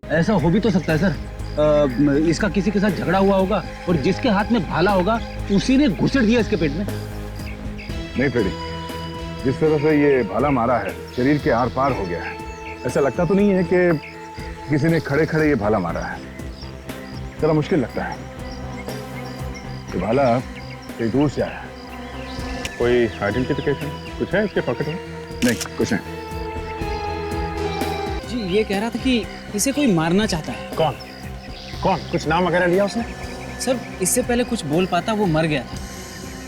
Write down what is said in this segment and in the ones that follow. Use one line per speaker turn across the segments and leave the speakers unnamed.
ऐसा हो भी तो सकता है सर, इसका किसी के साथ झगड़ा हुआ होगा और जिसके हाथ में भाला होगा उसी ने घुसेड़ दिया इसके पेट में।
नहीं फ्रेडी, जिस तरह से ये भाला मारा है शरीर के आर पार हो गया है। ऐसा लगता तो नहीं है कि किसी ने खड़े खड़े ये भाला मारा है। जरा मुश्किल लगता है। ये भाला कहीं दूर से आया है।
कोई आइडेंटिफिकेशन कुछ है इसके पॉकेट में?
नहीं, कुछ नहीं।
जी ये कह रहा था कि इसे कोई मारना चाहता है।
कौन कौन? कुछ नाम वगैरह लिया उसने?
सर इससे पहले कुछ बोल पाता वो मर गया था।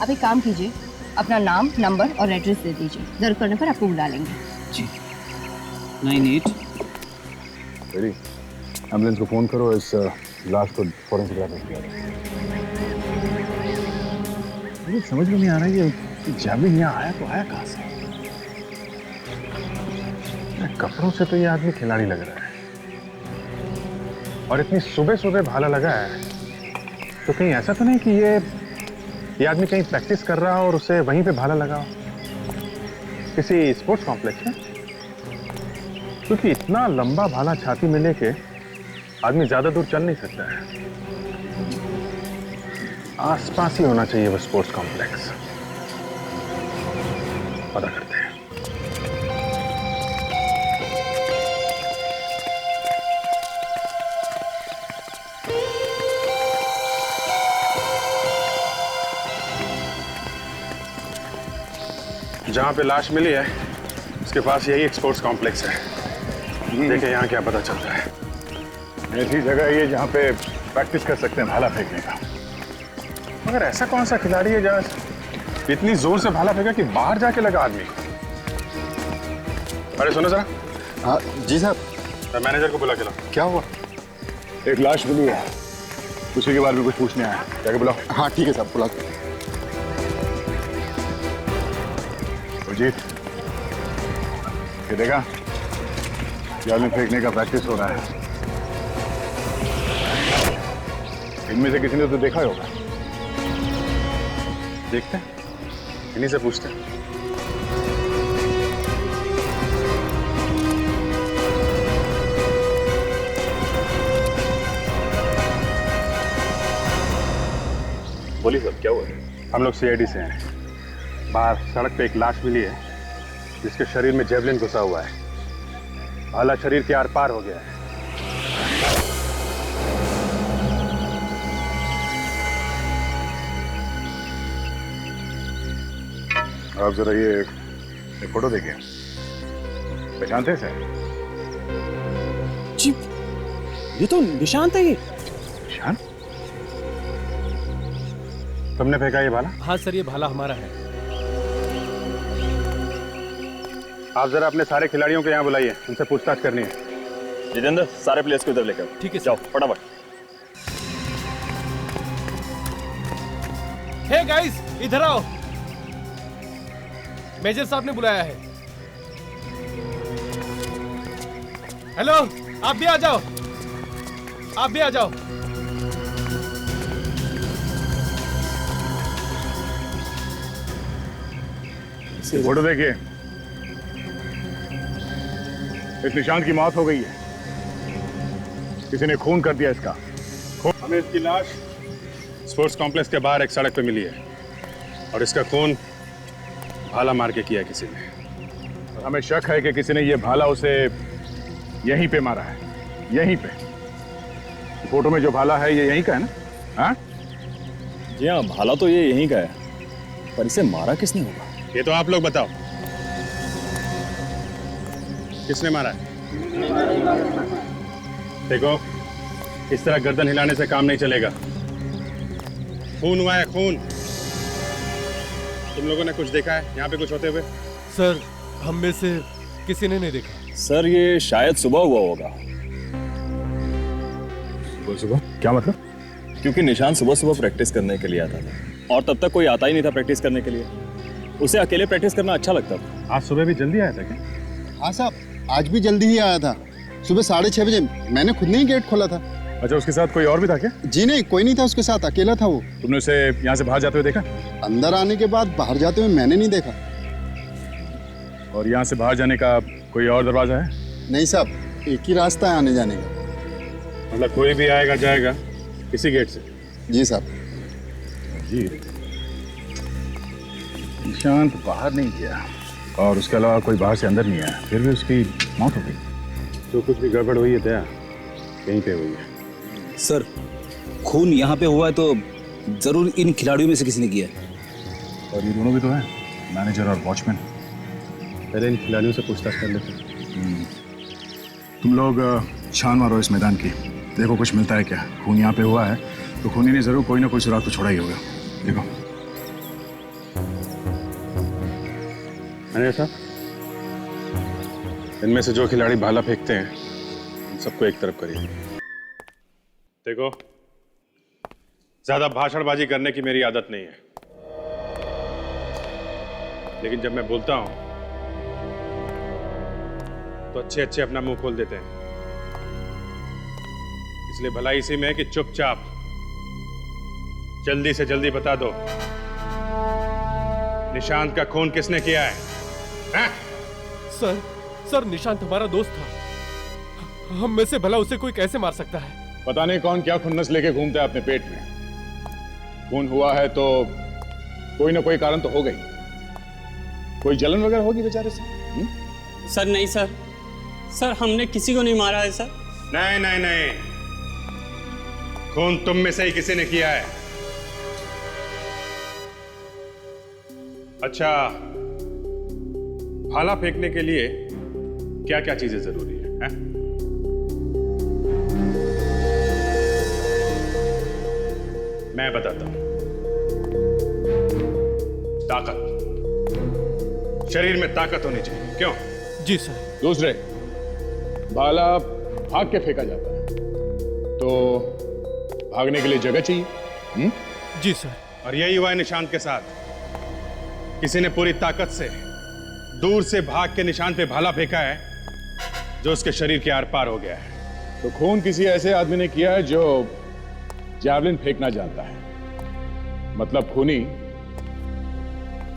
अब एक काम कीजिए, अपना नाम, नंबर और एड्रेस दे दीजिए। जरूरत पड़ने पर आपको बुला लेंगे।
जी 98।
फ्रेडी, एम्बुलेंस को फोन करो, इस लाश को फॉरेंसिक लैब में किया। मुझे समझ में नहीं आ रहा है ये जैवलिन यहाँ आया तो आया कहाँ से?
कपड़ों से तो ये आदमी खिलाड़ी लग रहा है, और इतनी सुबह सुबह भाला लगा है, तो कहीं ऐसा तो नहीं कि ये आदमी कहीं प्रैक्टिस कर रहा हो और उसे वहीं पे भाला लगा हो, किसी स्पोर्ट्स कॉम्प्लेक्स में? क्योंकि इतना लंबा भाला छाती में लेके आदमी ज्यादा दूर चल नहीं सकता है। आसपास ही होना चाहिए वो स्पोर्ट्स कॉम्प्लेक्स। पता करते हैं। जहां पे लाश मिली है उसके पास यही एक स्पोर्ट्स कॉम्प्लेक्स है। देखें यहाँ क्या पता चलता है।
ऐसी जगह है ये जहाँ पे प्रैक्टिस कर सकते हैं भाला फेंकने का।
मगर ऐसा कौन सा खिलाड़ी है जहाँ इतनी जोर से भाला फेंका कि बाहर जाके लगा आदमी? अरे सुनो जरा।
हाँ जी साहब।
मैनेजर को बुला के लाओ।
क्या हुआ? एक लाश मिली है, उसी के बारे में कुछ पूछने आया। जाके बुलाओ। हाँ ठीक है साहब, बुला। अजीत, ये देखा, जाल फेंकने का प्रैक्टिस हो रहा है। इनमें से किसी ने तो देखा ही होगा।
देखते हैं, इन्हीं से पूछते हैं।
बोलिए सर, क्या हुआ?
हम लोग सीआईडी से हैं। बाहर सड़क पे एक लाश मिली है जिसके शरीर में जेवलिन घुसा हुआ है। भाला शरीर के आर पार हो गया है।
आप जरा ये फोटो देखिए, पहचानते हैं सर?
जी ये तो निशांत है। ये
निशान?
तुमने फेंका ये भाला?
हाँ सर, ये भाला हमारा है।
आप जरा अपने सारे खिलाड़ियों को यहाँ बुलाइए, उनसे पूछताछ करनी है।
जितेंद्र, सारे प्लेयर्स को इधर लेकर आओ।
ठीक है
जाओ फटाफट।
हे गाइस, इधर आओ। मेजर साहब ने बुलाया है। हेलो, आप भी आ जाओ, आप भी आ जाओ।
फोटो देखिए, इस निशान की मौत हो गई है। किसी ने खून कर दिया इसका।
हमें इसकी लाश स्पोर्ट्स कॉम्प्लेक्स के बाहर एक सड़क पे मिली है, और इसका खून भाला मार के किया किसी ने।
हमें शक है कि किसी ने ये भाला उसे यहीं पे मारा है, यहीं पे। फोटो में जो भाला है ये यहीं का है ना? हाँ
जी हाँ, भाला तो ये यहीं का है, पर इसे मारा किसने होगा?
ये तो आप लोग बताओ, किसने मारा है? देखो, इस तरह गर्दन हिलाने से काम नहीं चलेगा। खून हुआ है, खून। तुम लोगों ने कुछ देखा है यहाँ पे कुछ होते हुए?
सर, हम में से किसी ने नहीं देखा।
सर, ये शायद सुबह हुआ होगा।
सुबह? क्या मतलब?
क्योंकि निशान सुबह सुबह प्रैक्टिस करने के लिए आता था, और तब तक कोई आता ही नहीं था प्रैक्टिस करने के लिए। उसे अकेले प्रैक्टिस करना अच्छा लगता था।
आज सुबह भी जल्दी आया था क्या?
हाँ साहब, आज भी जल्दी ही आया था। सुबह 6:30 बजे मैंने खुद ने ही गेट खोला था।
अच्छा, उसके साथ कोई और भी था क्या?
जी नहीं, कोई नहीं था उसके साथ, अकेला था वो।
तुमने उसे यहाँ से बाहर जाते हुए देखा?
अंदर आने के बाद बाहर जाते हुए मैंने नहीं देखा।
और यहाँ से बाहर जाने का कोई और दरवाजा है?
नहीं साहब, एक ही रास्ता है आने जाने का।
मतलब कोई भी आएगा जाएगा किसी गेट से?
जी साहब।
जी, निशांत बाहर नहीं गया और उसके अलावा कोई बाहर से अंदर नहीं आया, फिर भी उसकी मौत हो गई।
जो कुछ भी गड़बड़ हुई है दया कहीं पे हुई है।
सर, खून यहाँ पे हुआ है तो जरूर इन खिलाड़ियों में से किसी ने किया है।
और ये दोनों भी तो हैं, मैनेजर और वॉचमैन।
पहले इन खिलाड़ियों से पूछताछ कर लेते हैं।
तुम लोग छान मारो इस मैदान की, देखो कुछ मिलता है क्या। खून यहाँ पे हुआ है तो खूनी ने जरूर कोई ना कोई सुराग तो छोड़ा ही होगा। देखो।
मैनेजर साहब, इनमें से जो खिलाड़ी भाला फेंकते हैं उन सबको एक तरफ करिए। देखो, ज्यादा भाषणबाजी करने की मेरी आदत नहीं है, लेकिन जब मैं बोलता हूं तो अच्छे अच्छे अपना मुंह खोल देते हैं। इसलिए भलाई इसी में है कि चुपचाप जल्दी से जल्दी बता दो, निशांत का खून किसने किया है? हैं?
सर निशांत हमारा दोस्त था, हम में से भला उसे कोई कैसे मार सकता है?
पता नहीं कौन क्या खुन्नस लेके घूमता है अपने पेट में। खून हुआ है तो कोई ना कोई कारण तो होगा ही, कोई जलन वगैरह होगी बेचारे से।
सर नहीं सर हमने किसी को नहीं मारा है सर।
नहीं नहीं नहीं, खून तुम में से ही किसी ने किया है। अच्छा, भाला फेंकने के लिए क्या क्या चीजें जरूरी है, हैं? मैं बताता हूं। ताकत, शरीर में ताकत होनी चाहिए। क्यों?
जी सर।
दूसरे, भाला भाग के फेंका जाता है तो भागने के लिए जगह चाहिए।
जी सर।
और यही हुआ है निशांत के साथ। किसी ने पूरी ताकत से दूर से भाग के निशांत पे भाला फेंका है जो उसके शरीर के आर पार हो गया है।
तो खून किसी ऐसे आदमी ने किया है जो जैवलिन फेंकना जानता है। मतलब खूनी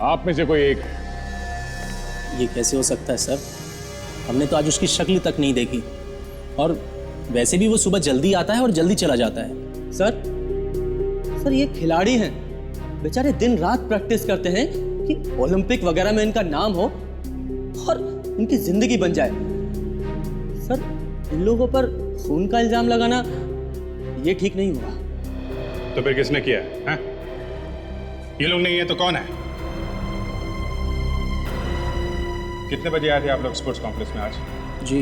आप में से कोई एक है।
ये कैसे हो सकता है सर? हमने तो आज उसकी शक्ल तक नहीं देखी, और वैसे भी वो सुबह जल्दी आता है और जल्दी चला जाता है। सर ये खिलाड़ी हैं, बेचारे दिन रात प्रैक्टिस करते हैं कि ओलंपिक वगैरह में इनका नाम हो और इनकी जिंदगी बन जाए। सर इन लोगों पर खून का इल्जाम लगाना ये ठीक नहीं होगा।
तो फिर किसने किया है? ये लोग नहीं है तो कौन है? कितने बजे आए थे आप लोग स्पोर्ट्स कॉम्प्लेक्स में आज?
जी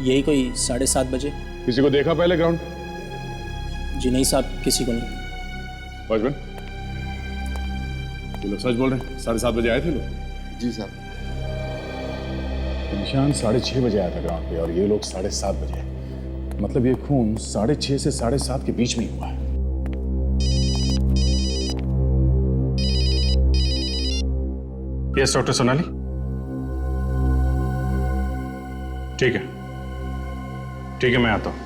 यही कोई 7:30 बजे।
किसी को देखा पहले ग्राउंड?
जी नहीं साहब, किसी को नहीं।
वॉचमैन, ये लोग सच बोल रहे हैं? 7:30 बजे आए थे लोग?
जी साहब।
निशान 6:30 बजे आया था ग्राउंड पे और ये लोग 7:30 बजे। मतलब ये खून 6:30 से 7:30 के बीच में ही हुआ है।
Yes doctor Sonali. ठीक है मैं आता हूं।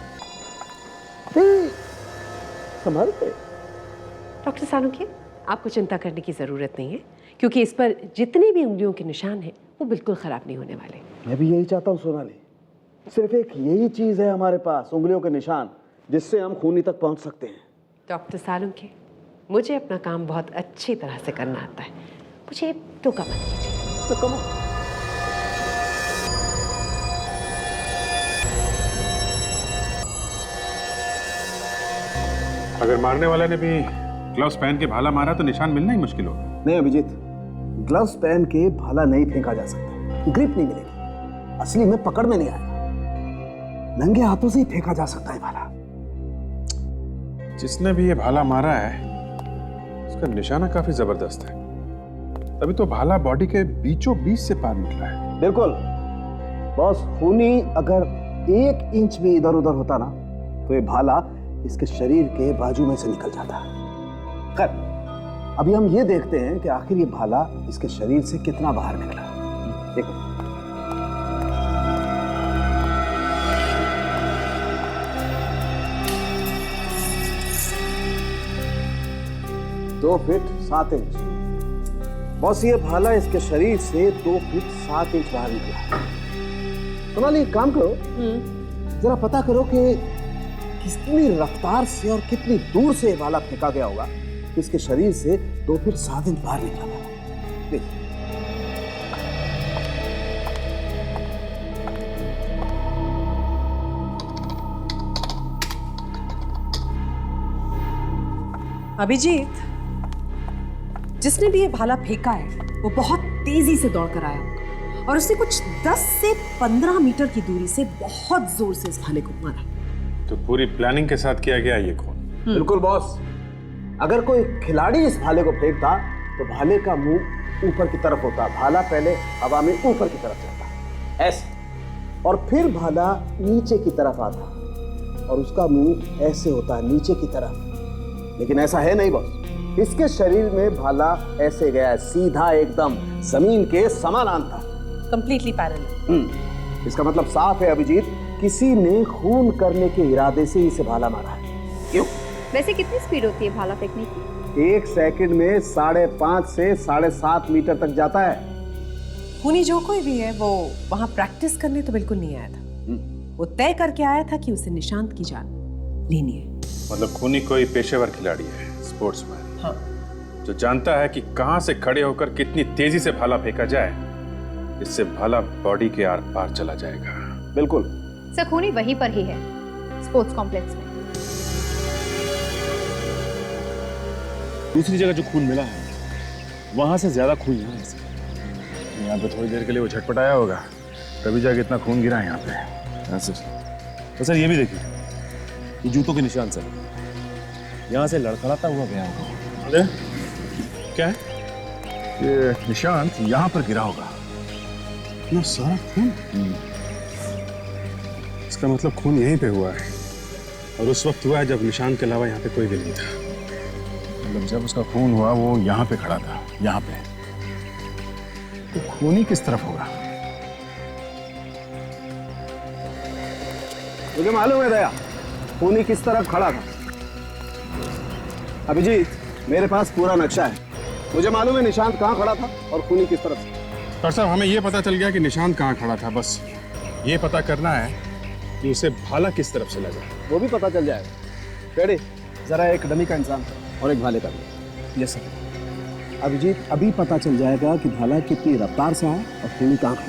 डॉक्टर सालुंखे, आपको चिंता करने की ज़रूरत नहीं है, क्योंकि इस पर जितने भी उंगलियों के निशान हैं वो बिल्कुल ख़राब नहीं होने वाले।
मैं भी यही चाहता हूँ सोनाली। सिर्फ एक यही चीज़ है हमारे पास, उंगलियों के निशान, जिससे हम खूनी तक पहुँच सकते हैं।
डॉक्टर सालुंखे, मुझे अपना काम बहुत अच्छी तरह से करना आता है, मुझे टोका मत कीजिए।
तो कम
अगर मारने वाले ने भी ग्लव्स पहन के भाला मारा तो निशान मिलना ही मुश्किल होगा।
नहीं अभिजीत, ग्लव्स पहन के भाला नहीं फेंका जा सकता, ग्रिप नहीं मिलेगी, असली में पकड़ में नहीं आएगा। नंगे हाथों से ही फेंका जा सकता है भाला।
जिसने भी ये भाला मारा है उसका निशाना काफी जबरदस्त है, तभी तो भाला बॉडी के बीचों बीच से पार निकला है।
बिल्कुल बॉस, खूनी अगर 1 इंच भी इधर उधर होता ना तो ये भाला इसके शरीर के बाजू में से निकल जाता। खैर, अभी हम ये देखते हैं कि आखिर ये भाला इसके शरीर से कितना बाहर निकला। देखो, दो फीट 7 इंच। बॉस, ये भाला इसके शरीर से 2 फीट 7 इंच बाहर निकला। सोनाली, एक काम करो, जरा पता करो कि कितनी रफ्तार से और कितनी दूर से ये भाला फेंका गया होगा, इसके शरीर से 2 फीट 7 इंच बाहर निकला था। देखिए।
अभिजीत, जिसने भी ये भाला फेंका है वो बहुत तेजी से दौड़ कर आया होगा और उसने कुछ 10 से 15 मीटर की दूरी से बहुत जोर से इस भाले को मारा।
तो पूरी प्लानिंग के साथ किया गया ये खून।
बिल्कुल बॉस। अगर कोई खिलाड़ी इस भाले को फेंकता तो भाले का मुंह ऊपर की तरफ होता, भाला पहले हवा में ऊपर की तरफ जाता ऐसे, और फिर भाला नीचे की तरफ आता और उसका मुंह ऐसे होता है नीचे की तरफ। लेकिन ऐसा है नहीं बॉस, इसके शरीर में भाला ऐसे गया, सीधा एकदम जमीन के समानांतर,
कंप्लीटली पैरेलल।
इसका मतलब साफ है अभिजीत, किसी ने खून करने के इरादे से इसे भाला मारा है। क्यों?
वैसे कितनी स्पीड होती है भाला फेंकने की?
1 सेकंड में 5.5 से 7.5 मीटर तक जाता है।
खूनी जो कोई भी है वो वहां प्रैक्टिस करने तो बिल्कुल नहीं आया था। वो तय करके आया था कि उसे निशांत की जान लेनी है।
मतलब खूनी कोई पेशेवर खिलाड़ी है, स्पोर्ट्समैन।
हाँ।
जो जानता है कि कहां से खड़े होकर कितनी तेजी से भाला फेंका जाए, इससे भाला बॉडी के आर पार चला जाएगा।
बिल्कुल।
सर खूनी वहीं पर ही है, स्पोर्ट्स कॉम्प्लेक्स में।
दूसरी जगह जो खून मिला है वहां से ज्यादा खून यहाँ है।
यहाँ पे थोड़ी देर के लिए वो झटपटाया होगा, तभी जाके इतना खून गिरा है यहाँ पे।
हाँ सर। तो सर ये भी देखिए, ये जूतों के निशान सर, यहाँ से लड़खड़ाता हुआ गया होगा।
अरे क्या है?
ये निशांत यहाँ पर गिरा होगा।
इतना सारा खून? इसका मतलब खून यहीं पे हुआ है, और उस वक्त हुआ है जब निशांत के अलावा यहाँ पे कोई भी नहीं था।
मतलब जब उसका खून हुआ वो यहाँ पे खड़ा था, यहाँ पे। तो खूनी किस तरफ होगा?
मुझे मालूम है दया, खूनी किस तरफ खड़ा था। अभिजीत, मेरे पास पूरा नक्शा है। मुझे मालूम है निशांत कहाँ खड़ा था और खूनी किस तरफ से।
डॉक्टर साहब, हमें ये पता चल गया कि निशांत कहाँ खड़ा था, बस ये पता करना है कि उसे भाला किस तरफ से लगा।
वो भी पता चल जाएगा। पेड़ी, जरा एक डमी का इंसान और एक भाले का भी। Yes sir. अभिजीत, अभी पता चल जाएगा कि भाला कितनी रफ्तार से आया और खूनी कहाँ खड़ा।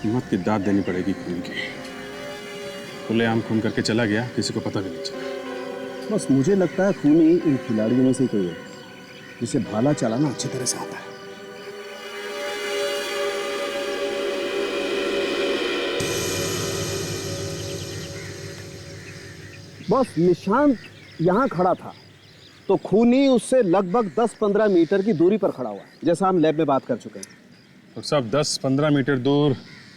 हिम्मत की दाद देनी पड़ेगी खून की। खुलेआम खून करके चला गया, किसी को पता भी नहीं चला।
बस मुझे लगता है खूनी इन खिलाड़ियों में से कोई है जिसे भाला चलाना अच्छी तरह से आता है। बस निशांत यहाँ खड़ा था तो खूनी उससे लगभग 10-15 मीटर की दूरी पर खड़ा हुआ, जैसा हम लैब में बात कर चुके हैं।
तो सब 10-15 मीटर दूर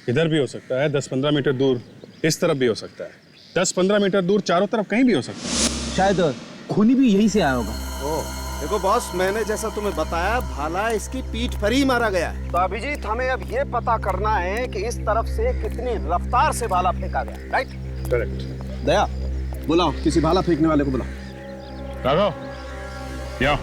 इधर भी हो सकता है, 10-15 मीटर दूर इस तरफ भी हो सकता है, 10-15 मीटर दूर चारों तरफ कहीं भी हो सकता है।
शायद खूनी भी यहीं से आया होगा।
देखो बॉस, मैंने जैसा तुम्हें बताया, भाला इसकी पीठ पर ही मारा गया है। तो अभिजीत, हमें अब ये पता करना है कि इस तरफ से कितनी रफ्तार से भाला फेंका गया। राइट?
करेक्ट।
दया, बुलाओ किसी भाला फेंकने वाले को बुलाओ।
राघव, क्या?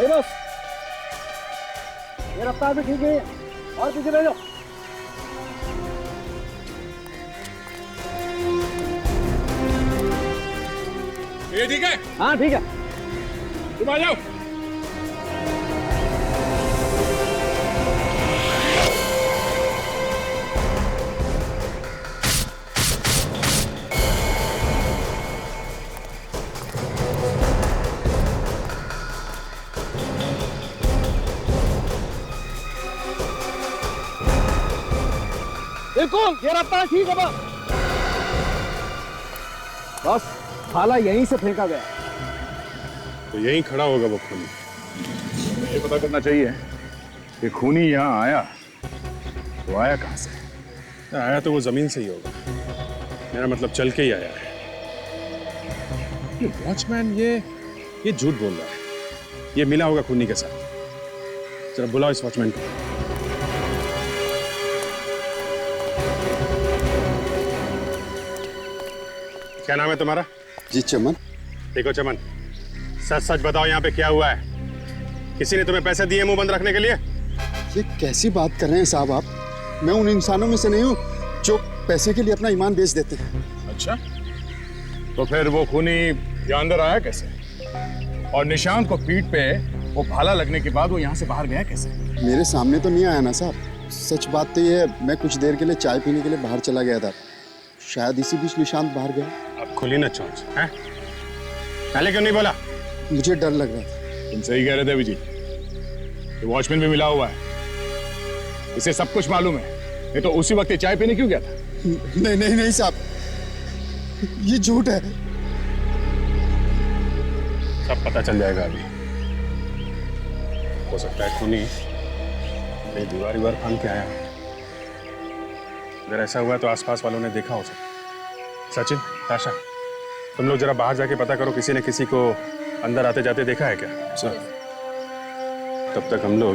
बस, ये रफ्तार भी ठीक है, और पीछे रह जाओ।
ये ठीक है?
हाँ ठीक है।
तुम आ जाओ।
बिल्कुल, ये रफ्तार ठीक है बस। बस, भाला यहीं से फेंका गया।
तो यहीं खड़ा होगा वो खूनी।
ये पता करना चाहिए कि खूनी यहाँ आया तो आया कहाँ से?
आया तो वो जमीन से ही होगा, मेरा मतलब चल के ही आया है। ये वॉचमैन ये ये झूठ बोल रहा है। ये मिला होगा खूनी के साथ। जरा बुलाओ इस वॉचमैन को। क्या नाम है तुम्हारा?
जी चमन।
देखो चमन, सच सच बताओ यहाँ पे क्या हुआ है? किसी ने तुम्हें पैसे दिए मुंह बंद रखने के लिए?
ये कैसी बात कर रहे हैं साहब आप? मैं उन इंसानों में से नहीं हूँ जो पैसे के लिए अपना ईमान बेच देते हैं।
अच्छा, तो फिर वो खूनी यहाँ अंदर आया कैसे? और निशांत को पीठ पे वो भाला लगने के बाद वो यहाँ से बाहर गया कैसे?
मेरे सामने तो नहीं आया ना साहब। सच बात तो ये है, मैं कुछ देर के लिए चाय पीने के लिए बाहर चला गया था। शायद इसी बीच निशांत बाहर गया।
अब खुली ना चोंच, हैं? पहले क्यों नहीं बोला?
मुझे डर लग रहा था।
तुम सही कह रहे थे अभिजीत। ये वॉचमैन भी मिला हुआ है, इसे सब कुछ मालूम है। ये तो उसी वक्त ये चाय पीने क्यों गया था?
नहीं नहीं नहीं साहब, ये झूठ है।
सब पता चल जाएगा अभी। हो सकता है खूनी कहीं दीवार फांद के आया। अगर ऐसा हुआ तो आसपास वालों ने देखा हो सकता। सचिन, ताशा, तुम लोग जरा बाहर जाके पता करो, किसी ने किसी को अंदर आते जाते देखा है क्या? सर, तब तक हम लोग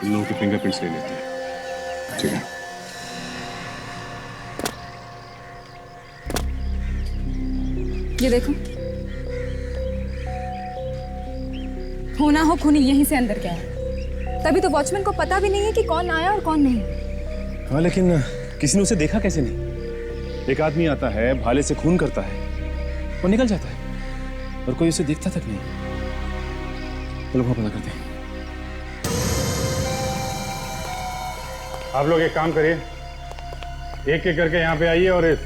इन लोगों की फिंगरप्रिंट्स ले लेते हैं। ठीक है।
ये देखो, होना हो खूनी यहीं से अंदर गया है। तभी तो वॉचमैन को पता भी नहीं है कि कौन आया और कौन नहीं।
हाँ, लेकिन किसी ने उसे देखा कैसे नहीं? एक आदमी आता है, भाले से खून करता है, वो निकल जाता है और कोई उसे देखता तक नहीं। चलो वहां पता करते हैं।
आप लोग एक काम करिए, एक एक करके यहाँ पे आइए और इस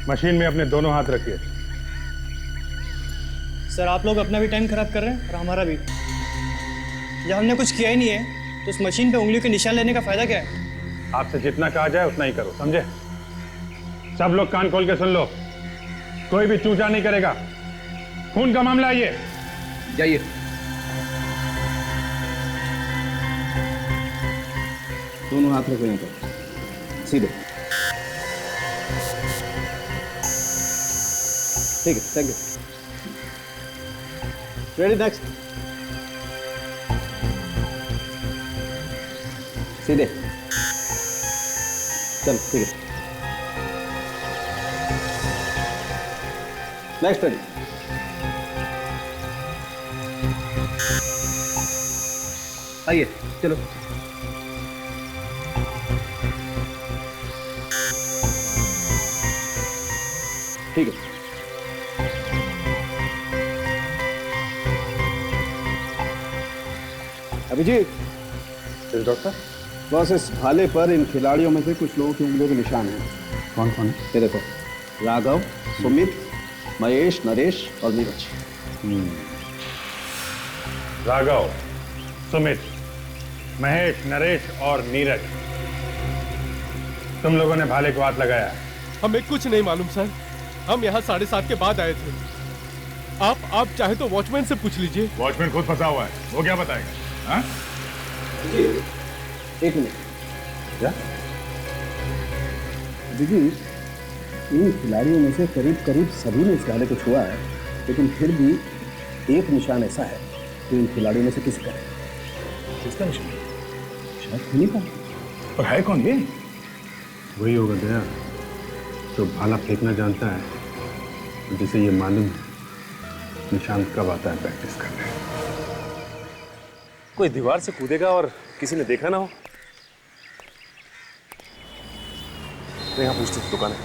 मशीन में अपने दोनों हाथ रखिए।
सर, आप लोग अपना भी टाइम खराब कर रहे हैं और हमारा भी। जब हमने कुछ किया ही नहीं है तो उस मशीन पे उंगलियों के निशान लेने का फायदा क्या है?
आपसे जितना कहा जाए उतना ही करो, समझे? सब लोग कान खोल के सुन लो, कोई भी चूचा नहीं करेगा। खून का मामला है ये।
जाइए। दोनों हाथ रखो यहाँ पर, सीधे। ठीक है, थैंक यू। Ready, next. सीधे। चल, ठीक है। Next ready. आइए, चलो। ठीक है। अभिजीत,
डॉक्टर,
बस इस भाले पर इन खिलाड़ियों में से कुछ लोगों की उंगलियों के निशान हैं।
कौन कौन?
ये देखो, राघव, सुमित, महेश, नरेश और नीरज।
राघव, सुमित, महेश, नरेश और नीरज, तुम लोगों ने भाले को हाथ लगाया?
हमें कुछ नहीं मालूम सर, हम यहाँ 7:30 के बाद आए थे। आप चाहे तो वॉचमैन से पूछ लीजिए।
वॉचमैन खुद फंसा हुआ है, वो क्या बताएगा? हाँ?
एक मिनट।
क्या?
दीदी, इन खिलाड़ियों में से करीब करीब सभी ने इस भाले को छुआ है, लेकिन फिर भी एक निशान ऐसा है जो इन खिलाड़ियों में से किसी का है।
किसका निशान?
शायद खूनी का।
और है कौन ये?
वही होगा दया, जो भाला फेंकना जानता है, जिसे ये मालूम निशांत कब आता है प्रैक्टिस करने।
कोई दीवार से कूदेगा और किसी ने देखा ना हो। तो यहाँ पूछते दुकान है।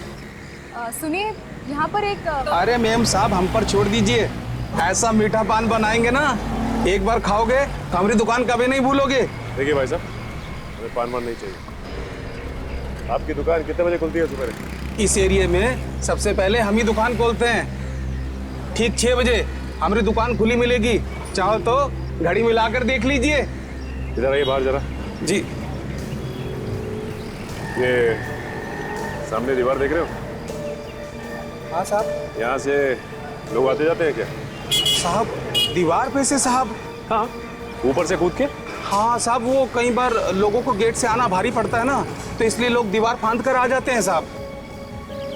सुनिए, यहाँ पर एक
अरे मैम साहब, हम पर छोड़ दीजिए। ऐसा मीठा पान बनाएंगे ना, एक बार खाओगे तो हमारी दुकान कभी नहीं भूलोगे।
देखिए भाई साहब, हमें पान वान नहीं चाहिए। आपकी दुकान कितने बजे खुलती है सुबह?
इस एरिया में सबसे पहले हम ही दुकान खोलते हैं। ठीक 6 बजे हमारी दुकान खुली मिलेगी। चाहो तो घड़ी मिलाकर देख लीजिए।
इधर आइए बाहर जरा।
जी।
ये सामने दीवार देख रहे हो?
हाँ साहब।
यहाँ से लोग आते जाते हैं क्या?
साहब, दीवार पे से साहब?
हाँ, ऊपर से कूद के?
हाँ साहब, वो कई बार लोगों को गेट से आना भारी पड़ता है ना, तो इसलिए लोग दीवार फांद कर आ जाते हैं साहब।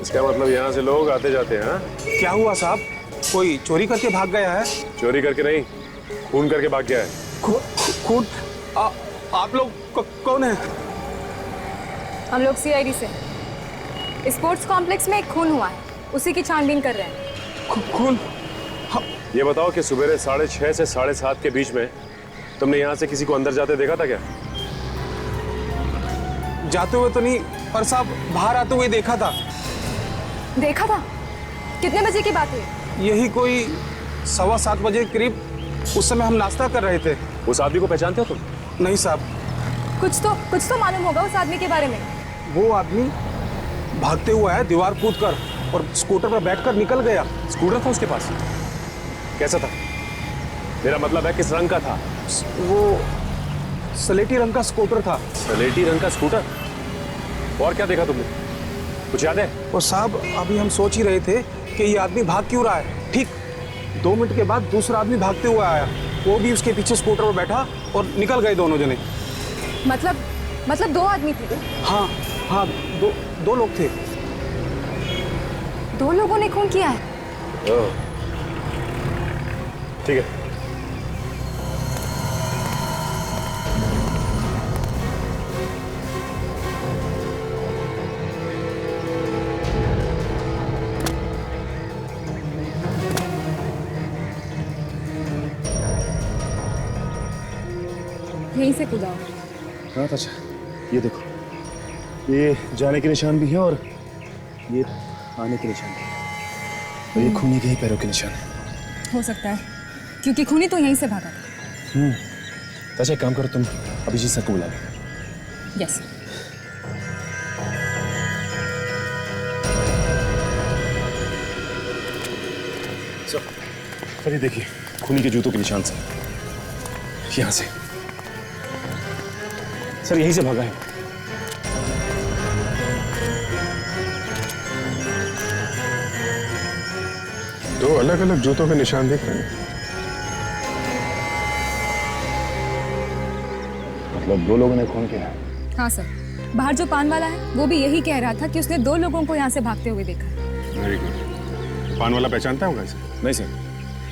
इसका मतलब यहाँ से लोग आते जाते हैं? हाँ?
क्या हुआ साहब? कोई चोरी करके भाग गया है?
चोरी करके नहीं, खून करके भाग गया है।
खून? आप लोग कौन है?
हम लोग सीआईडी से। स्पोर्ट्स कॉम्प्लेक्स में एक खून हुआ है, उसी की छानबीन कर रहे हैं।
खून?
ये बताओ कि सुबह 6:30 से 7:30 के बीच में तुमने यहाँ से किसी को अंदर जाते देखा था क्या?
जाते हुए तो नहीं, पर साहब बाहर आते हुए देखा था।
देखा था? कितने बजे की बात है?
यही कोई 7:15 बजे के करीब। उस समय हम नाश्ता कर रहे थे।
उस आदमी को पहचानते हो तुम?
नहीं साहब।
कुछ तो मालूम होगा उस आदमी के बारे में।
वो आदमी भागते हुआ है, दीवार कूद कर, और स्कूटर पर बैठकर निकल गया।
स्कूटर था उसके पास? कैसा था? मेरा मतलब है किस रंग का था?
वो स्लेटी रंग का स्कूटर था।
स्लेटी रंग का स्कूटर? और क्या देखा तुमने? कुछ याद है?
और साहब अभी हम सोच ही रहे थे कि ये आदमी भाग क्यों रहा है। ठीक 2 मिनट के बाद दूसरा आदमी भागते हुए आया, वो भी उसके पीछे स्कूटर पर बैठा और निकल गए दोनों जने।
मतलब 2 आदमी थे?
हाँ, दो लोग थे।
2 लोगों ने खून किया है?
ठीक है।
यहीं से कूदा हो?
हाँ अच्छा, ये देखो, ये जाने के निशान भी हैं और ये आने के निशान भी हैं, और ये खूनी के ही पैरों के निशान हैं।
हो सकता है, क्योंकि खूनी तो यहीं से भागा था।
अच्छा एक काम करो, तुम अभिजीत सर को बुला लो।
यस।
सर ये देखिए, खूनी के जूतों के निशान से, यहाँ से। सर यहीं से भागा है।
दो अलग अलग जूतों के निशान दिख रहे हैं।
मतलब 2 लोगों ने खून किया है?
हाँ सर, बाहर जो पान वाला है वो भी यही कह रहा था कि उसने 2 लोगों को यहाँ से भागते हुए देखा।
Very good. पान वाला पहचानता होगा इसे?
नहीं सर,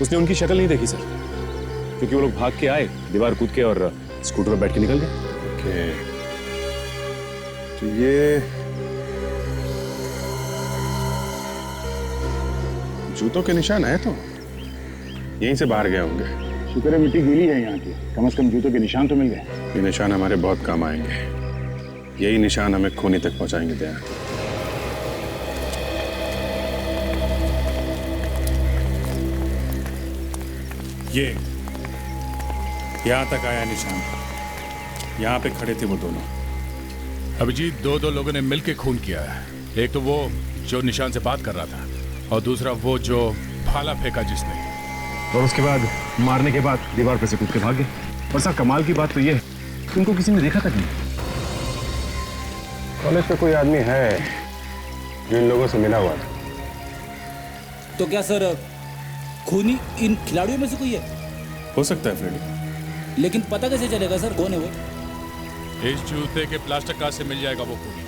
उसने उनकी शक्ल नहीं देखी सर, क्योंकि वो लोग भाग के आए, दीवार कूद के और स्कूटर पर बैठ के निकल गए।
ओके, तो ये जूतों के निशान है तो यहीं से बाहर गए होंगे।
शुक्र है मिट्टी गीली है यहाँ की, कम से कम जूतों के निशान तो मिल गए।
ये निशान हमारे बहुत काम आएंगे। यही निशान हमें खूनी तक पहुंचाएंगे। दया,
ये यहां तक आया निशान, यहां पे खड़े थे वो दोनों।
अभिजीत, 2 लोगों ने मिलकर खून किया है। एक तो वो जो निशान से बात कर रहा था, और दूसरा वो जो भाला फेंका जिसने।
और उसके बाद मारने के बाद दीवार पर से कूद के भाग गए। और सर कमाल की बात तो ये है कि उनको किसी ने देखा तक नहीं।
कॉलेज पे कोई आदमी है जो इन लोगों से मिला हुआ था?
तो क्या सर खूनी इन खिलाड़ियों में से कोई है?
हो सकता है फ्रेडी,
लेकिन पता कैसे चलेगा सर कौन है वो?
इस जूते के प्लास्टिक कार्ड से मिल जाएगा वो खूनी।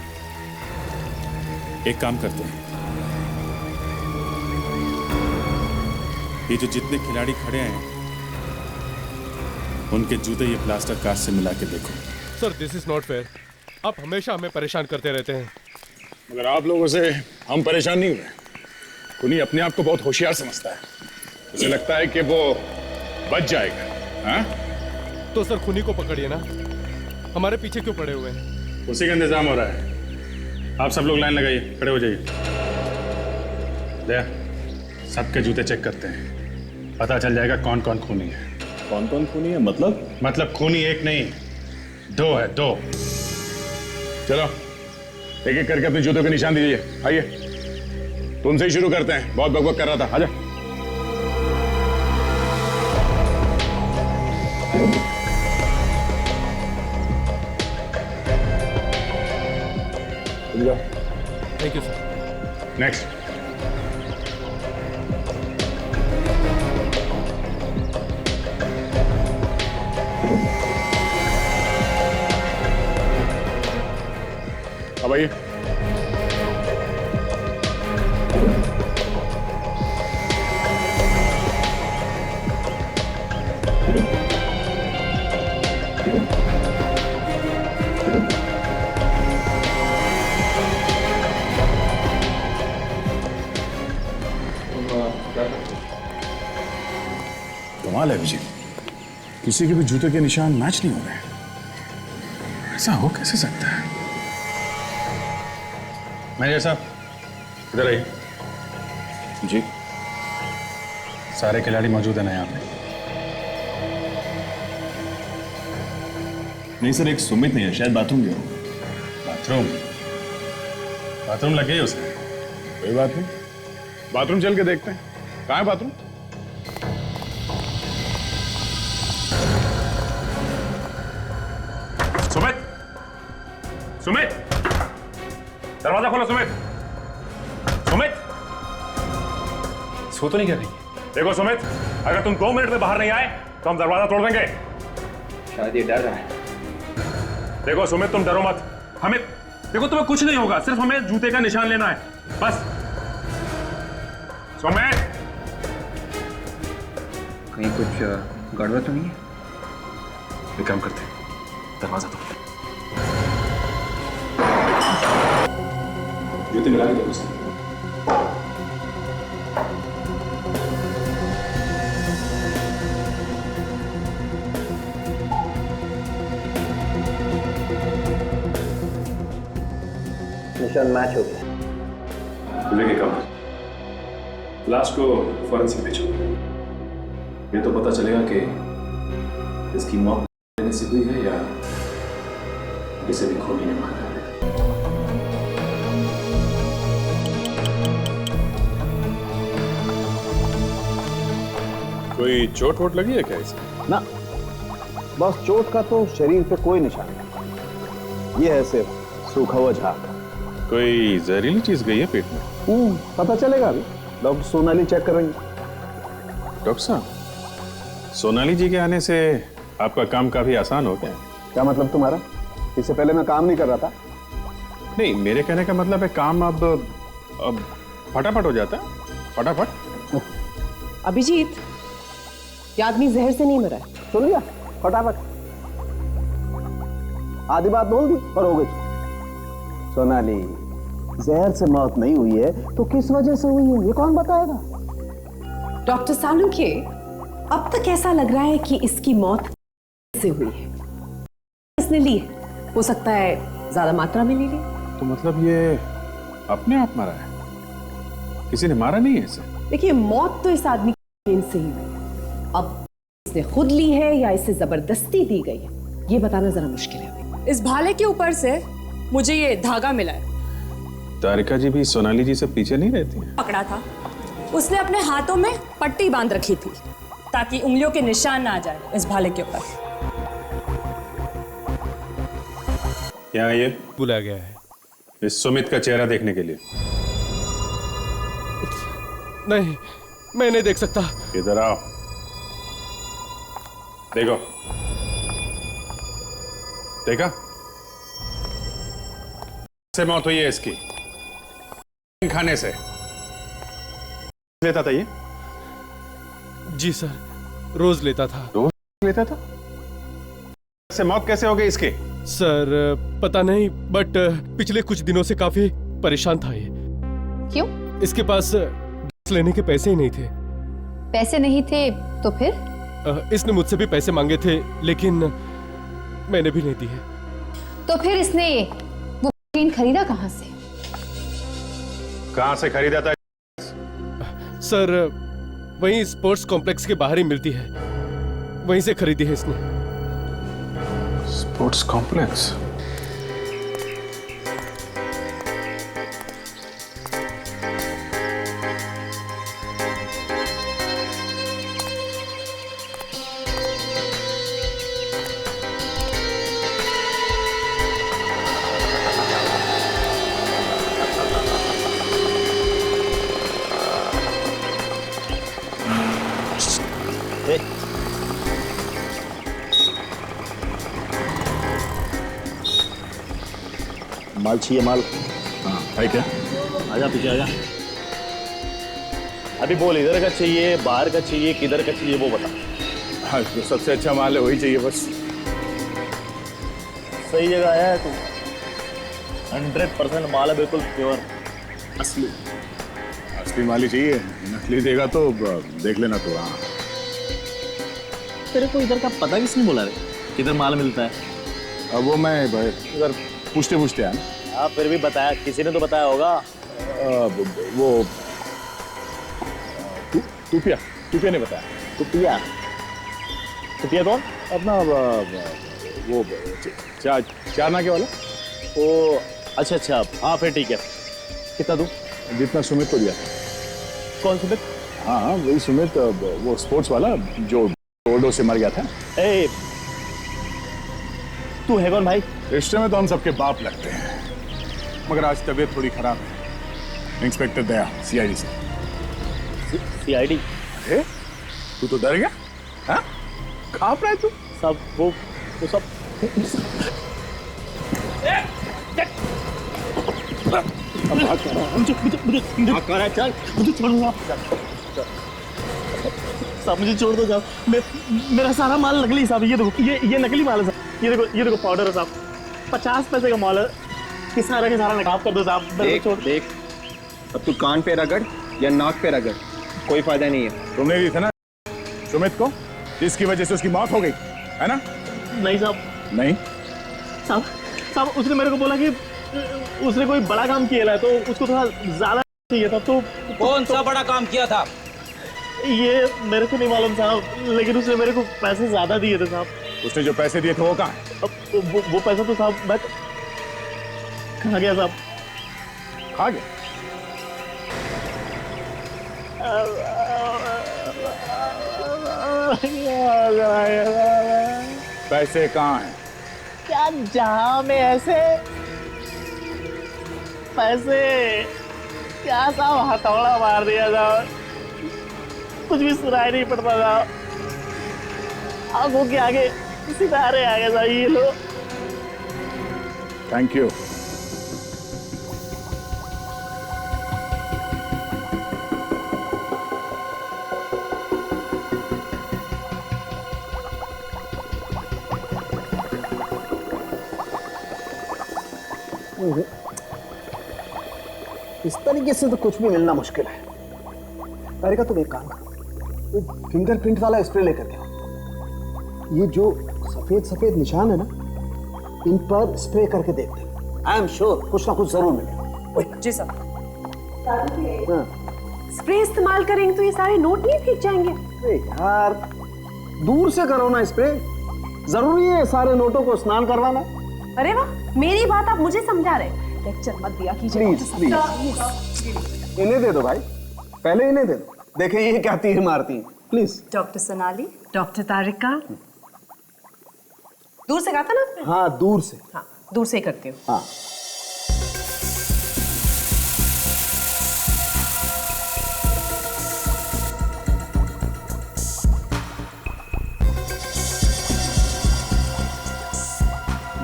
एक काम करते हैं, ये जो जितने खिलाड़ी खड़े हैं उनके जूते ये प्लास्टर कार्ड से मिला के देखो।
Sir this is not fair, आप हमेशा हमें परेशान करते रहते हैं।
मगर आप लोगों से हम परेशान नहीं हुए। खूनी अपने आप को बहुत होशियार समझता है, उसे लगता है कि वो बच जाएगा। हाँ?
तो सर खूनी को पकड़िए ना, हमारे पीछे क्यों पड़े हुए हैं?
उसी का इंतजाम हो रहा है। आप सब लोग लाइन लगाइए, खड़े हो जाइए। दया, सबके जूते चेक करते हैं, पता चल जाएगा कौन कौन खूनी है।
कौन कौन खूनी है?
मतलब खूनी एक नहीं 2 है, 2। चलो एक एक करके अपने जूतों के निशान दीजिए। आइए, तुमसे ही शुरू करते हैं, बहुत बकबक कर रहा था। आजा।
Thank you sir.
नेक्स्ट। अब आइए।
कमाल है अभिजीत, किसी के भी जूते के निशान मैच नहीं हो रहे। ऐसा हो कैसे सकता है?
मैनेजर साहब इधर आइए।
जी
सारे खिलाड़ी मौजूद हैं ना यहाँ पे?
नहीं सर, एक सुमित नहीं है, शायद बाथरूम गया हो।
बाथरूम लग गई उसे?
कोई बात नहीं, बाथरूम चल के देखते हैं। कहाँ है बाथरूम?
सुमित, सुमित, दरवाजा खोलो सुमित। सुमित,
सो तो नहीं कर रही?
देखो सुमित, अगर तुम 2 मिनट में बाहर नहीं आए तो हम दरवाजा तोड़ देंगे।
शायद ये डर रहा है।
देखो सुमित, तुम डरो मत। हमें देखो, तुम्हें कुछ नहीं होगा, सिर्फ हमें जूते का निशान लेना है बस। सुमित,
कहीं कुछ गड़बड़ तो नहीं है? एक काम करते हैं, दरवाजा तोड़ दे। जूते मिला के दो उसे।
निशान मैच हो गया।
विवेक काम लाश को फॉरेंसिक भेजो। ये तो पता चलेगा कि इसकी मौत देने से हुई है या इसे भी खूनी ने मारा है।
कोई चोट वोट लगी है क्या इसे?
ना, बस चोट का तो शरीर पे कोई निशान नहीं। ये है सिर्फ सूखा हुआ झाग।
कोई जहरीली चीज गई है पेट में?
पता चलेगा अभी, डॉक्टर सोनाली चेक करेंगे।
डॉक्टर साहब, सोनाली जी के आने से आपका काम काफी आसान हो गया।
क्या मतलब तुम्हारा? इससे पहले मैं काम नहीं कर रहा था?
नहीं, मेरे कहने का मतलब है काम अब फटाफट हो जाता है, फटाफट।
अभिजीत, ये आदमी जहर से नहीं मरा है।
सुन लिया? फटाफट आधी बात बोल दी और हो गई। सोनाली, जहर से मौत नहीं हुई है तो किस वजह से हुई है ये कौन बताएगा?
डॉक्टर सालुंखे, अब तक ऐसा लग रहा है कि इसकी मौत से हुई है। इसने ली है, हो सकता है ज्यादा मात्रा में ले ली।
तो मतलब ये अपने आप मरा है, किसी ने मारा नहीं है इसे?
देखिए, मौत तो इस आदमी की से ही हुई। अब इसने खुद ली है या इसे जबरदस्ती दी गई है, ये बताना जरा मुश्किल है।
इस भाले के ऊपर से मुझे ये धागा मिला है।
तारिका जी भी सोनाली जी से पीछे नहीं रहती हैं?
पकड़ा था, उसने अपने हाथों में पट्टी बांध रखी थी ताकि उंगलियों के निशान ना आ जाए इस भाले के ऊपर।
यहाँ ये
बुलाया गया है
इस सुमित का चेहरा देखने के लिए।
नहीं, मैं नहीं देख सकता।
इधर आओ, देखो। देखा? से मौत हुई है इसकी, खाने से। लेता था ये?
जी सर, रोज लेता था।
रोज लेता था? से मौत कैसे हो गई इसकी?
सर पता नहीं, बट पिछले कुछ दिनों से काफी परेशान था ये।
क्यों?
इसके पास लेने के पैसे ही नहीं थे।
पैसे नहीं थे तो फिर?
इसने मुझसे भी पैसे मांगे थे, लेकिन मैंने भी नहीं दिए।
तो फिर इसने वो मशीन खरीदा कहाँ से?
कहाँ से खरीदा था?
सर वहीं स्पोर्ट्स कॉम्प्लेक्स के बाहर ही मिलती है, वहीं से खरीदी है इसने।
Sports complex?
माल चाहिए, माल।
हाँ है क्या?
आजा पीछे आजा। अभी बोल, इधर का चाहिए, बाहर का चाहिए, किधर का चाहिए वो बता।
हाँ, जो सबसे अच्छा माल है वही चाहिए बस।
सही जगह आया है तू। 100% माल है, बिल्कुल प्योर असली।
असली माल ही चाहिए, नकली देगा तो देख लेना तू। हाँ
तेरे को इधर का पता किसने बोला रे? किधर माल मिलता है?
अब वो मैं इधर पूछते पूछते आया ना।
हाँ फिर भी बताया, किसी ने तो बताया होगा।
वो टूपिया ने बताया।
टुपिया? टुपिया कौन?
अपना वो चार नाके वाला।
ओ अच्छा अच्छा, हाँ फिर ठीक है। कितना दूं?
जितना सुमित को दिया।
कौन सुमित?
हाँ वही सुमित, वो स्पोर्ट्स वाला जो ओवरडोज से मर गया था।
ए, तू है कौन भाई?
रिश्ते में तो हम सबके बाप लगते हैं, मगर आज तबीयत थोड़ी खराब है। इंस्पेक्टर दया, सीआईडी से।
सीआईडी?
अरे तू तो डर गया? हाँ? कहाँ पर है तू?
सब वो सब मुझे छोड़ दो साहब, मेरा सारा माल नकली साहब। ये देखो, ये नकली माल है साहब। ये देखो पाउडर है साहब, 50 पैसे का माल है। कि सारा के सारा नकाब कर दो साहब।
देख अब तू कान पे रगड़ या नाक पे रगड़, कोई फायदा नहीं है।
तुमने दी था ना सुमित को, जिसकी वजह से उसकी मौत हो गई है ना?
नहीं साहब।
नहीं
साहब उसने मेरे को बोला कि उसने कोई बड़ा काम किया है, तो उसको थोड़ा ज्यादा चाहिए था। तो
कौन सा बड़ा काम किया था?
ये मेरे को नहीं मालूम साहब, लेकिन उसने मेरे को पैसे ज्यादा दिए थे साहब।
उसने जो पैसे दिए थे वो कहाँ है?
अब वो पैसा तो साहब मैं कहाँ गया साहब?
खा गया? पैसे कहाँ हैं?
क्या जहां में ऐसे पैसे? क्या साहब हथौड़ा मार दिया साहब, कुछ भी सुनाई नहीं पड़ता साहब। आंखों के आगे सितारे आ गए साहब। ये लो।
Thank you.
इस तरीके से तो कुछ भी मिलना मुश्किल है। अरे का तुम एक काम करो, वो फिंगरप्रिंट वाला स्प्रे लेकर के आओ। ये जो सफेद सफेद निशान है ना, इन पर स्प्रे करके देखते हैं। आई एम श्योर कुछ ना कुछ जरूर मिलेगा।
जी सर। स्प्रे इस्तेमाल करेंगे तो ये सारे नोट नहीं भीग जाएंगे?
अरे यार दूर से करो ना स्प्रे, जरूरी है सारे नोटों को स्नान करवाना?
अरे वाह, मेरी बात आप मुझे समझा रहे। लेक्चर मत दिया कीजिए।
प्लीज इन्हें दे दो भाई, पहले इन्हें दे दो। देखें ये क्या तीर मारती हैं। प्लीज।
डॉक्टर सोनाली, डॉक्टर तारिका। दूर से कहा था ना आपने?
हाँ दूर से।
हाँ दूर से ही करती हूँ।
हाँ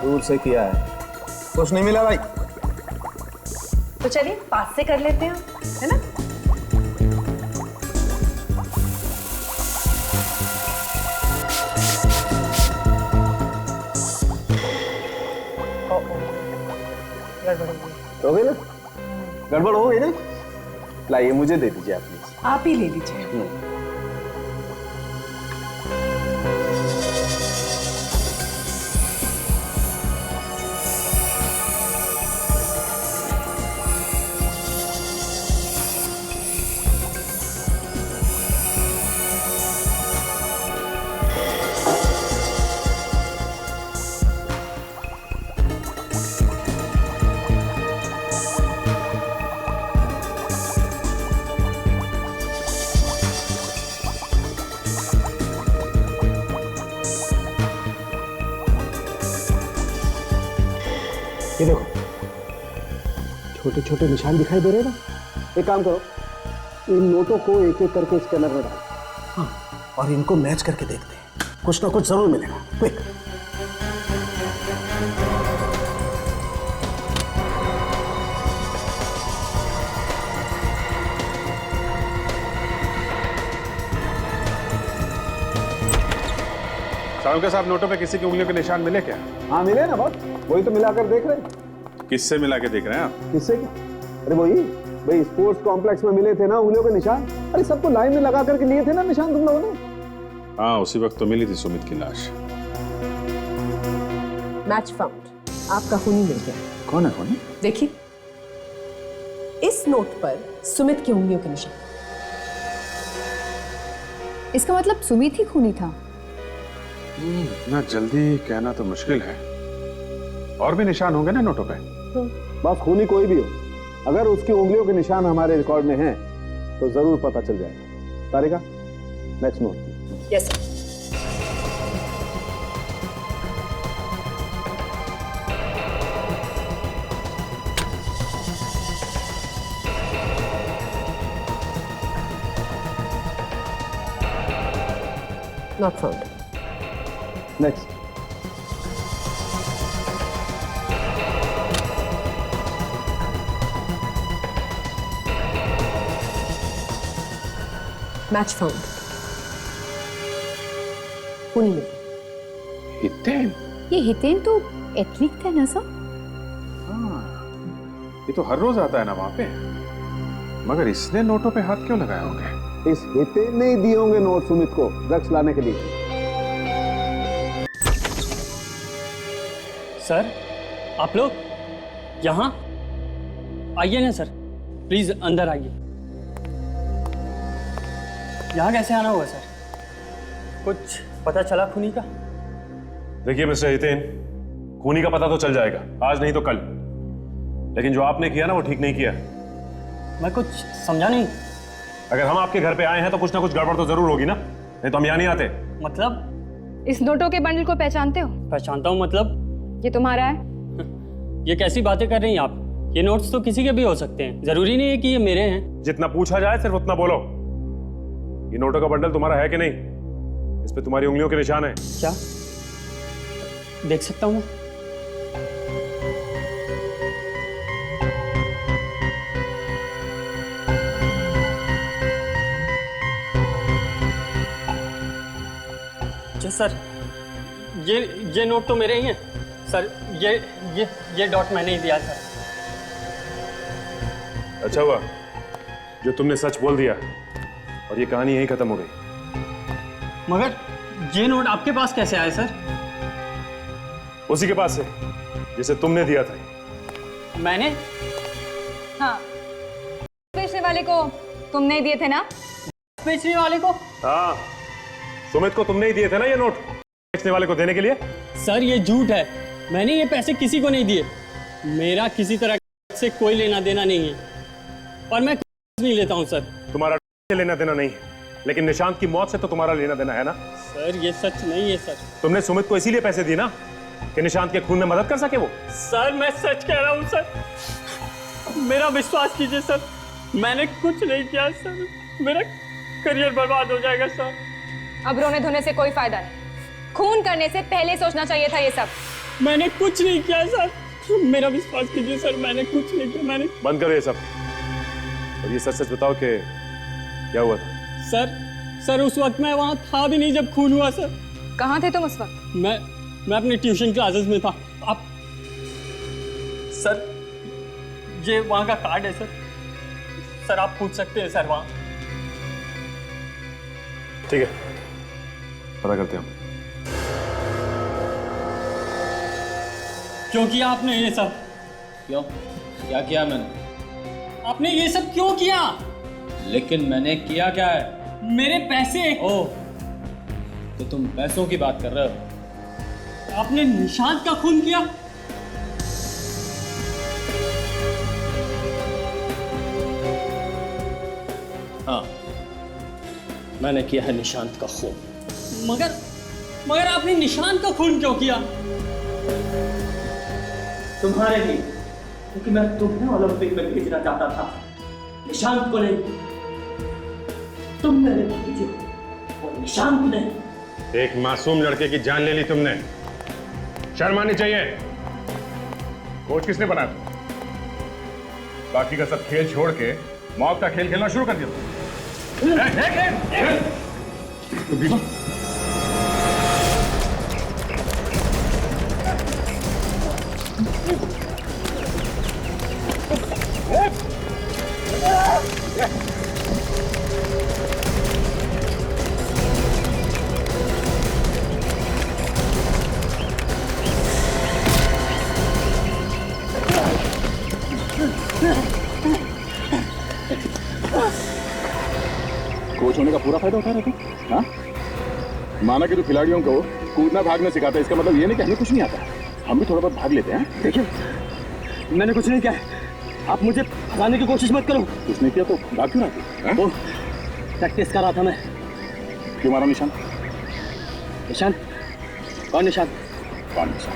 दूर से किया है, कुछ नहीं मिला भाई।
तो चलिए पास से कर लेते हैं, है ना?
हो गई ना? गड़बड़ हो गई ना? लाइए मुझे दे दीजिए आप प्लीज।
आप ही ले लीजिए।
ये देखो छोटे छोटे निशान दिखाई दे रहे हैं ना? एक काम करो, इन नोटों को एक एक करके स्कैनर में डालो। हाँ, और इनको मैच करके देखते हैं, कुछ ना कुछ जरूर मिलेगा। क्विक।
साहब के साहब नोटों पे किसी की उंगलियों के निशान मिले क्या?
हाँ मिले ना बहुत, वही तो मिलाकर देख रहे हैं।
किससे मिला के देख रहे हैं आप?
किससे क्या? अरे वही भाई स्पोर्ट्स कॉम्प्लेक्स में मिले थे ना उंगलियों के निशान। अरे सबको लाइन में लगा करके लिए थे ना निशान तुम लोगों ने।
हाँ, उसी वक्त तो मिली थी सुमित की लाश।
मैच फाउंड, आपका खूनी मिल गया।
कौन है खूनी?
देखिए, इस नोट पर सुमित की उंगलियों के निशान।
इसका मतलब सुमित ही खूनी था।
इतना जल्दी कहना तो मुश्किल है। और भी निशान होंगे ना नोटों पे।
बस खूनी कोई भी हो, अगर उसकी उंगलियों के निशान हमारे रिकॉर्ड में हैं, तो जरूर पता चल जाएगा। Tarika, next note.
Yes sir. Not found.
Next.
Match found. खूनी मिल गया।
हितेन?
ये हितेन तो एथलीट था ना सर?
ये तो हर रोज आता है ना वहां पे। मगर इसने नोटों पे हाथ क्यों लगाए होंगे?
इस हितेन ने ही दिए होंगे नोट सुमित को ड्रग्स लाने के लिए।
सर, आप लोग यहाँ आइए ना सर, प्लीज अंदर आइए। यहाँ कैसे आना हुआ सर? कुछ पता चला खूनी का?
देखिए मिस्टर हितेन, खूनी का पता तो चल जाएगा, आज नहीं तो कल। लेकिन जो आपने किया ना वो ठीक नहीं किया।
मैं कुछ समझा नहीं।
अगर हम आपके घर पे आए हैं तो कुछ ना कुछ गड़बड़ तो जरूर होगी ना, नहीं तो हम यहाँ नहीं आते।
मतलब?
इस नोटों के बंडल को पहचानते हो?
पहचानता हूँ मतलब?
ये तुम्हारा है?
ये कैसी बातें कर रही हैं आप? ये नोट्स तो किसी के भी हो सकते हैं, जरूरी नहीं है कि ये मेरे हैं।
जितना पूछा जाए सिर्फ उतना बोलो। ये नोटों का बंडल तुम्हारा है कि नहीं? इस पे तुम्हारी उंगलियों के निशान है।
क्या देख सकता हूँ मैं? सर, ये नोट तो मेरे ही हैं सर। ये डॉट मैंने ही दिया सर।
अच्छा हुआ जो तुमने सच बोल दिया और ये कहानी यहीं खत्म हो गई।
मगर ये नोट आपके पास कैसे आए सर?
उसी के पास से जिसे तुमने दिया था।
मैंने?
हाँ, बेचने वाले को तुमने ही दिए थे ना?
बेचने वाले को?
हाँ, सुमित को तुमने ही दिए थे ना ये नोट बेचने वाले को देने के लिए।
सर ये झूठ है, मैंने ये पैसे किसी को नहीं दिए। मेरा किसी तरह से कोई लेना देना नहीं है और मैं कुछ नहीं लेता हूँ सर।
तुम्हारा लेना देना नहीं है, लेकिन निशांत की मौत से तो तुम्हारा लेना देना है ना।
सर ये सच नहीं है सर।
तुमने सुमित को इसीलिए पैसे दिए ना कि निशांत के खून में मदद कर सके वो।
सर मैं सच कह रहा हूँ सर, मेरा विश्वास कीजिए सर, मैंने कुछ नहीं किया सर। मेरा करियर बर्बाद हो जाएगा सर।
अब रोने धोने से कोई फायदा नहीं, खून करने से पहले सोचना चाहिए था ये सब।
मैंने कुछ नहीं किया सर, मेरा विश्वास कीजिए सर, मैंने कुछ नहीं किया। मैंने
बंद करो ये सब और ये सच सच बताओ कि क्या हुआ था।
सर उस वक्त मैं वहां था भी नहीं जब खून हुआ सर।
कहाँ थे तुम उस वक्त?
मैं अपने ट्यूशन क्लासेस में था। आप सर ये वहां का कार्ड है सर आप पूछ सकते हैं सर वहां।
ठीक है, पता करते हैं हम।
क्यों किया आपने ये सब?
क्यों? क्या किया मैंने?
आपने ये सब क्यों किया?
लेकिन मैंने किया क्या है?
मेरे पैसे।
ओह, तो तुम पैसों की बात कर रहे हो?
आपने निशांत का खून किया?
हाँ, मैंने किया है निशांत का खून।
मगर आपने निशांत का खून क्यों किया?
तुम्हारे लिए, क्योंकि मैं तुम्हें ओलंपिक में भेजना चाहता था, निशांत को नहीं। तुम मेरे भतीजे और निशांत नहीं।
एक मासूम लड़के की जान ले ली तुमने, शर्म आनी चाहिए। कोच किसने बनाया? बाकी का सब खेल छोड़ के मौत का खेल खेलना शुरू कर दिया।
कोच होने का पूरा फायदा उठा रहे थे। हाँ, माना कि तू खिलाड़ियों को कूदना भागना सिखाता है, इसका मतलब ये नहीं कि हमें कुछ नहीं आता। हम भी थोड़ा बहुत भाग लेते हैं।
देखिए, मैंने कुछ नहीं किया, आप मुझे फंसाने की कोशिश मत करो।
कुछ नहीं किया तो भाग क्यों रहा
वो प्रैक्टिस कर रहा था मैं।
क्यों मारा निशान?
निशान? कौन निशान?
कौन निशान?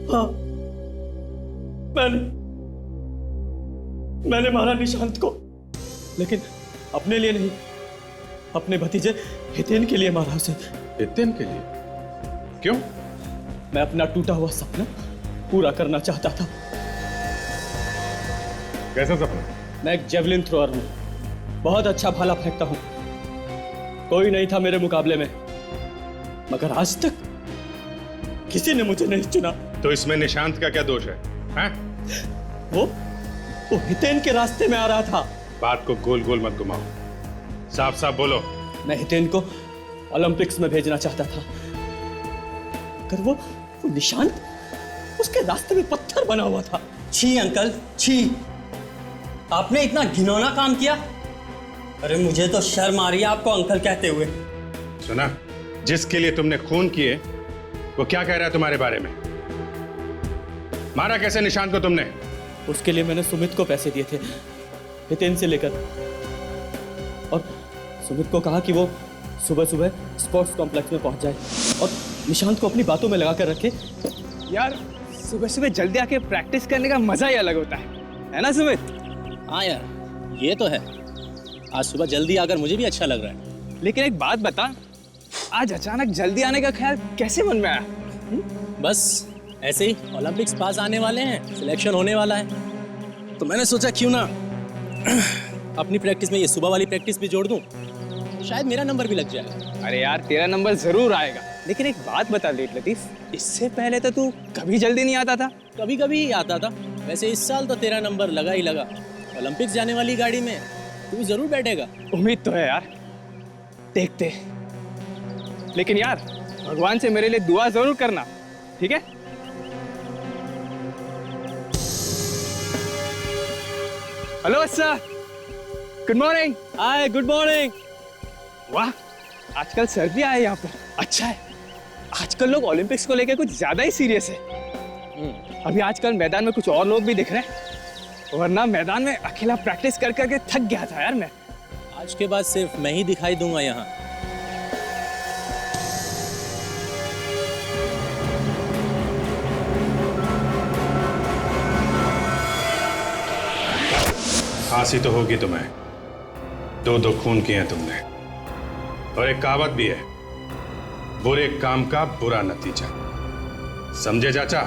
हाँ, मैंने मारा निशांत को, लेकिन अपने लिए नहीं, अपने भतीजे हितेन के लिए मारा उसे।
हितेन के लिए? क्यों?
मैं अपना टूटा हुआ सपना पूरा करना चाहता था।
कैसा सपना?
मैं एक जेवलिन थ्रोअर हूं, बहुत अच्छा भाला फेंकता हूं। कोई नहीं था मेरे मुकाबले में, मगर आज तक किसी ने मुझे नहीं चुना।
तो इसमें निशांत का क्या दोष है? हैं?
वो हितेन के रास्ते में आ रहा था।
बात को गोल गोल मत घुमाओ, साफ साफ बोलो।
मैं हितेन को ओलंपिक्स में भेजना चाहता था, मगर वो निशांत उसके रास्ते में पत्थर बना हुआ था।
छी अंकल, छी, आपने इतना घिनौना काम किया। अरे मुझे तो शर्म आ रही है आपको अंकल कहते हुए।
सुना, जिसके लिए तुमने खून किए वो क्या कह रहा है तुम्हारे बारे में? मारा कैसे निशांत को तुमने?
उसके लिए मैंने सुमित को पैसे दिए थे, हितेन से लेकर, और सुमित को कहा कि वो सुबह सुबह स्पोर्ट्स कॉम्प्लेक्स में पहुंच जाए और निशांत को अपनी बातों में लगा कर रखे।
यार सुबह सुबह जल्दी आके प्रैक्टिस करने का मजा ही अलग होता है ना सुमित?
हाँ यार, ये तो है। आज सुबह जल्दी आकर मुझे भी अच्छा लग रहा है।
लेकिन एक बात बता, आज अचानक जल्दी आने का ख्याल कैसे मन में आया?
बस ऐसे ही, ओलंपिक्स पास आने वाले हैं, सिलेक्शन होने वाला है, तो मैंने सोचा क्यों ना अपनी प्रैक्टिस में ये सुबह वाली प्रैक्टिस भी जोड़ दूं, शायद मेरा नंबर भी लग जाए।
अरे यार तेरा नंबर जरूर आएगा, लेकिन एक बात बता लेट लतीफ, इससे पहले तो तू कभी जल्दी नहीं आता था।
कभी कभी आता था, वैसे इस साल तो तेरा नंबर लगा ही लगा। ओलंपिक्स जाने वाली गाड़ी में तू भी जरूर बैठेगा।
उम्मीद तो है यार, देखते। लेकिन यार भगवान से मेरे लिए दुआ जरूर करना, ठीक है? Hello sir, good morning.
Hi, good morning.
वाह, आजकल सर भी आए यहाँ पर, अच्छा है। आजकल लोग ओलंपिक्स को लेकर कुछ ज्यादा ही सीरियस है। अभी आजकल मैदान में कुछ और लोग भी दिख रहे हैं, वरना मैदान में अकेला प्रैक्टिस कर करके थक गया था यार मैं।
आज के बाद सिर्फ मैं ही दिखाई दूंगा यहाँ।
फांसी तो होगी तुम्हें, दो दो खून किए हैं तुमने, और एक कहावत भी है, बुरे काम का बुरा नतीजा। समझे चाचा?